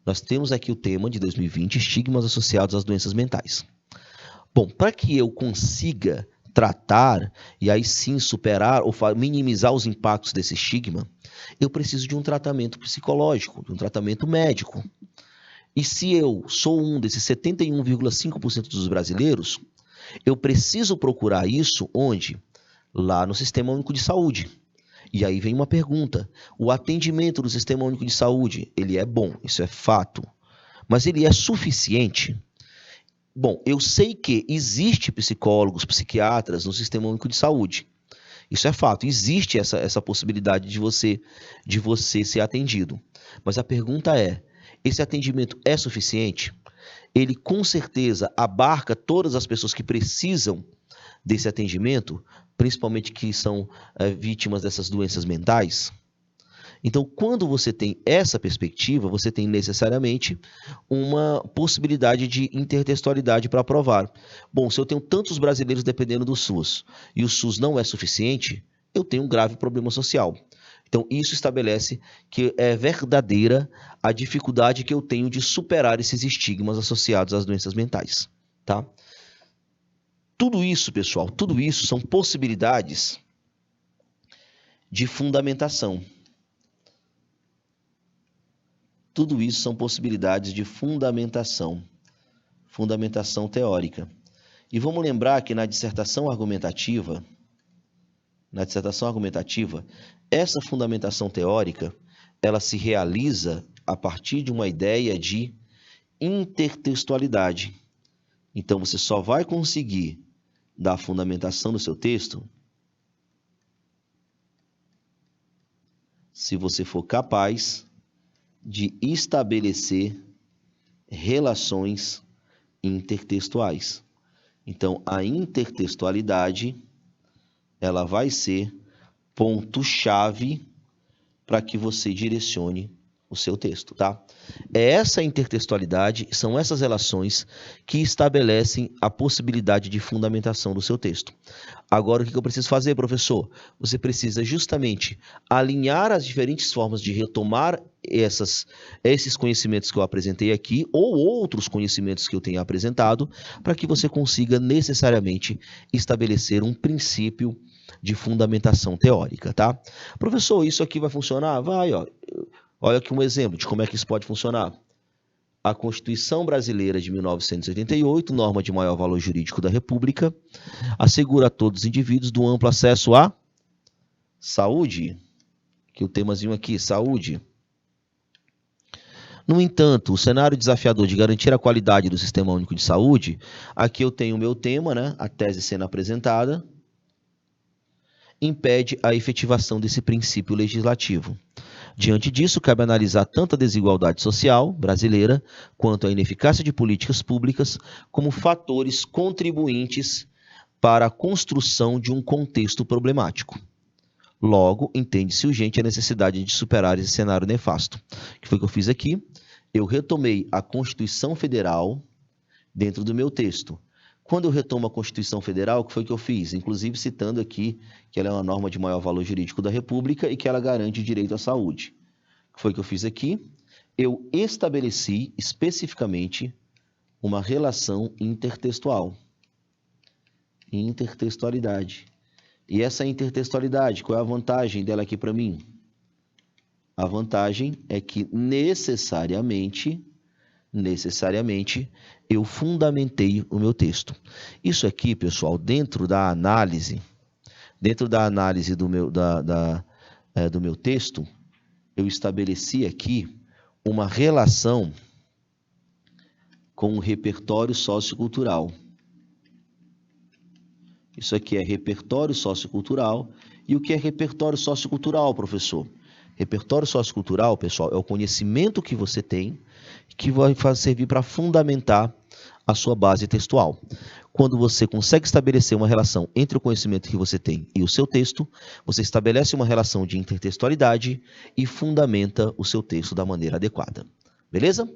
Speaker 1: nós temos aqui o tema de 2020, estigmas associados às doenças mentais. Bom, para que eu consiga tratar e aí sim superar ou minimizar os impactos desse estigma, eu preciso de um tratamento psicológico, de um tratamento médico. E se eu sou um desses 71,5% dos brasileiros, eu preciso procurar isso onde? Lá no Sistema Único de Saúde. E aí vem uma pergunta: o atendimento do Sistema Único de Saúde, ele é bom, isso é fato, mas ele é suficiente? Bom, eu sei que existe psicólogos, psiquiatras no Sistema Único de Saúde. Isso é fato, existe essa possibilidade de você ser atendido. Mas a pergunta é: esse atendimento é suficiente? Ele com certeza abarca todas as pessoas que precisam desse atendimento, principalmente que são vítimas dessas doenças mentais? Então, quando você tem essa perspectiva, você tem necessariamente uma possibilidade de intertextualidade para provar. Bom, se eu tenho tantos brasileiros dependendo do SUS e o SUS não é suficiente, eu tenho um grave problema social. Então, isso estabelece que é verdadeira a dificuldade que eu tenho de superar esses estigmas associados às doenças mentais, tá? Tudo isso, pessoal, tudo isso são possibilidades de fundamentação. Tudo isso são possibilidades de fundamentação teórica. E vamos lembrar que na dissertação argumentativa, essa fundamentação teórica, ela se realiza a partir de uma ideia de intertextualidade. Então, você só vai conseguir dar fundamentação no seu texto se você for capaz de estabelecer relações intertextuais. Então, a intertextualidade, ela vai ser ponto-chave para que você direcione o seu texto, tá? É essa intertextualidade, são essas relações que estabelecem a possibilidade de fundamentação do seu texto. Agora, o que eu preciso fazer, professor? Você precisa justamente alinhar as diferentes formas de retomar esses conhecimentos que eu apresentei aqui ou outros conhecimentos que eu tenha apresentado para que você consiga necessariamente estabelecer um princípio de fundamentação teórica, tá? Professor, isso aqui vai funcionar? Vai, ó. Olha aqui um exemplo de como é que isso pode funcionar. A Constituição Brasileira de 1988, norma de maior valor jurídico da República, assegura a todos os indivíduos do amplo acesso à saúde, que o temazinho aqui, saúde. No entanto, o cenário desafiador de garantir a qualidade do Sistema Único de Saúde, aqui eu tenho o meu tema, né, a tese sendo apresentada, impede a efetivação desse princípio legislativo. Diante disso, cabe analisar tanto a desigualdade social brasileira quanto a ineficácia de políticas públicas como fatores contribuintes para a construção de um contexto problemático. Logo, entende-se urgente a necessidade de superar esse cenário nefasto. O que foi que eu fiz aqui? Eu retomei a Constituição Federal dentro do meu texto. Quando eu retomo a Constituição Federal, o que foi que eu fiz? Inclusive citando aqui que ela é uma norma de maior valor jurídico da República e que ela garante o direito à saúde. O que foi que eu fiz aqui? Eu estabeleci especificamente uma relação intertextual. Intertextualidade. E essa intertextualidade, qual é a vantagem dela aqui para mim? A vantagem é que necessariamente, eu fundamentei o meu texto. Isso aqui, pessoal, dentro da análise do meu texto, eu estabeleci aqui uma relação com o repertório sociocultural. Isso aqui é repertório sociocultural. E o que é repertório sociocultural, professor? Repertório sociocultural, pessoal, é o conhecimento que você tem que vai servir para fundamentar a sua base textual. Quando você consegue estabelecer uma relação entre o conhecimento que você tem e o seu texto, você estabelece uma relação de intertextualidade e fundamenta o seu texto da maneira adequada. Beleza?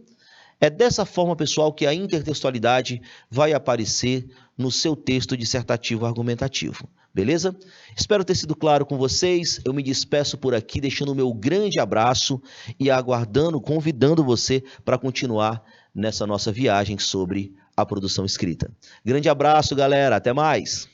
Speaker 1: É dessa forma, pessoal, que a intertextualidade vai aparecer no seu texto dissertativo argumentativo. Beleza? Espero ter sido claro com vocês. Eu me despeço por aqui, deixando o meu grande abraço e aguardando, convidando você para continuar nessa nossa viagem sobre a produção escrita. Grande abraço, galera. Até mais!